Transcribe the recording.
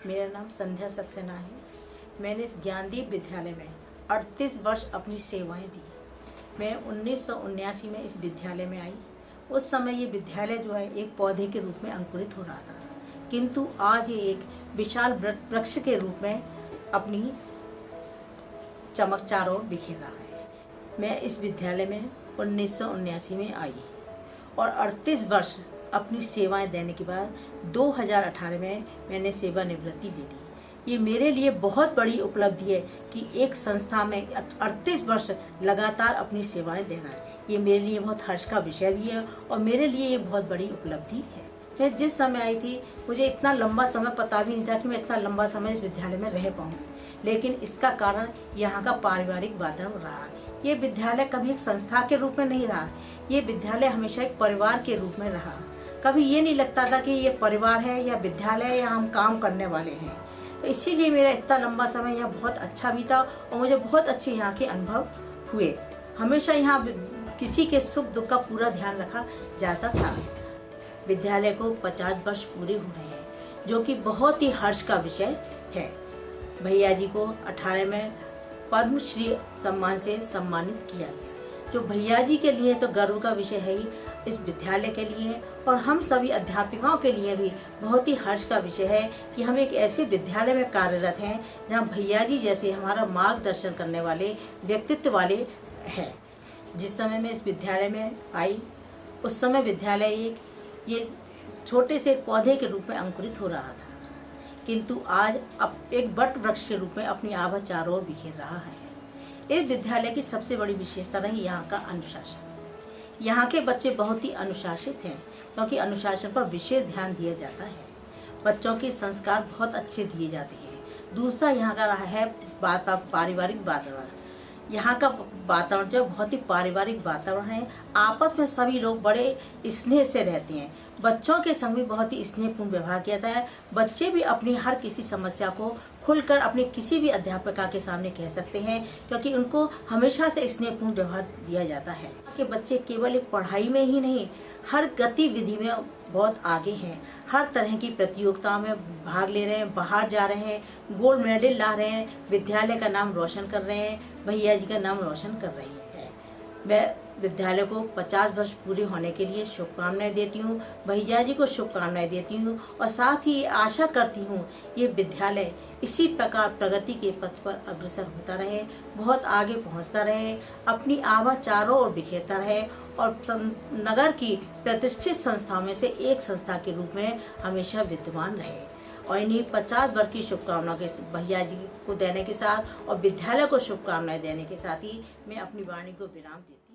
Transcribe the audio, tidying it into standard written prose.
मेरा नाम संध्या सक्सेना है। मैंने इस ज्ञानदीप विद्यालय में 38 वर्ष अपनी सेवाएं दी। मैं 1979 में इस विद्यालय में आई। उस समय ये विद्यालय जो है एक पौधे के रूप में अंकुरित हो रहा था, किंतु आज ये एक विशाल वृक्ष के रूप में अपनी चमक चारों ओर बिखेर रहा है। मैं इस विद्यालय में 1979 में आई और 38 वर्ष अपनी सेवाएं देने के बाद 2018 में मैंने सेवानिवृत्ति ले ली। ये मेरे लिए बहुत बड़ी उपलब्धि है कि एक संस्था में 38 वर्ष लगातार अपनी सेवाएं देना है। ये मेरे लिए बहुत हर्ष का विषय भी है और मेरे लिए ये बहुत बड़ी उपलब्धि है। मैं जिस समय आई थी मुझे इतना लंबा समय पता भी नहीं था कि मैं इतना लंबा समय इस विद्यालय में रह पाऊंगी, लेकिन इसका कारण यहाँ का पारिवारिक वातावरण रहा। ये विद्यालय कभी एक संस्था के रूप में नहीं रहा, ये विद्यालय हमेशा एक परिवार के रूप में रहा। कभी ये नहीं लगता था कि ये परिवार है या विद्यालय है या हम काम करने वाले हैं। तो इसीलिए मेरा इतना लंबा समय यहाँ बहुत अच्छा बीता और मुझे बहुत अच्छे यहाँ के अनुभव हुए। हमेशा यहाँ किसी के सुख दुख का पूरा ध्यान रखा जाता था। विद्यालय को 50 वर्ष पूरे हो रहे हैं, जो कि बहुत ही हर्ष का विषय है। भैया जी को 18 में पद्मश्री सम्मान से सम्मानित किया गया, जो भैया जी के लिए तो गर्व का विषय है ही, इस विद्यालय के लिए और हम सभी अध्यापिकाओं के लिए भी बहुत ही हर्ष का विषय है कि हम एक ऐसे विद्यालय में कार्यरत हैं जहां भैया जी जैसे हमारा मार्गदर्शन करने वाले व्यक्तित्व वाले हैं। जिस समय मैं इस विद्यालय में आई उस समय विद्यालय ये छोटे से पौधे के रूप में अंकुरित हो रहा था, किंतु आज अब एक वट वृक्ष के रूप में अपनी आभा चारों ओर बिखेर रहा है। इस विद्यालय की सबसे बड़ी विशेषता रही यहाँ का अनुशासन। यहाँ के बच्चे बहुत ही अनुशासित हैं, क्योंकि अनुशासन पर विशेष ध्यान दिया जाता है। बच्चों के संस्कार बहुत अच्छे दिए जाते हैं। दूसरा यहाँ का रहा है पारिवारिक वातावरण। यहाँ का वातावरण जो बहुत ही पारिवारिक वातावरण है। आपस में सभी लोग बड़े स्नेह से रहते हैं। बच्चों के संग भी बहुत ही स्नेहपूर्ण व्यवहार किया जाता है। बच्चे भी अपनी हर किसी समस्या को खुलकर अपने किसी भी अध्यापिका के सामने कह सकते हैं, क्योंकि उनको हमेशा से स्नेहपूर्ण व्यवहार दिया जाता है। कि बच्चे केवल एक पढ़ाई में ही नहीं, हर गतिविधि में बहुत आगे हैं। हर तरह की प्रतियोगिताओं में भाग ले रहे हैं, बाहर जा रहे हैं, गोल्ड मेडल ला रहे हैं, विद्यालय का नाम रोशन कर रहे हैं, भैया जी का नाम रोशन कर रही है। मैं विद्यालय को 50 वर्ष पूरे होने के लिए शुभकामनाएं देती हूँ, भैया जी को शुभकामनाएं देती हूँ और साथ ही आशा करती हूँ ये विद्यालय इसी प्रकार प्रगति के पथ पर अग्रसर होता रहे, बहुत आगे पहुँचता रहे, अपनी आभा चारों ओर बिखेरता रहे और नगर की प्रतिष्ठित संस्थाओं में से एक संस्था के रूप में हमेशा विद्यमान रहे। और इन्हीं 50 वर्ष की शुभकामनाओं के भैया जी को देने के साथ और विद्यालय को शुभकामनाएं देने के साथ ही मैं अपनी वाणी को विराम देती हूँ।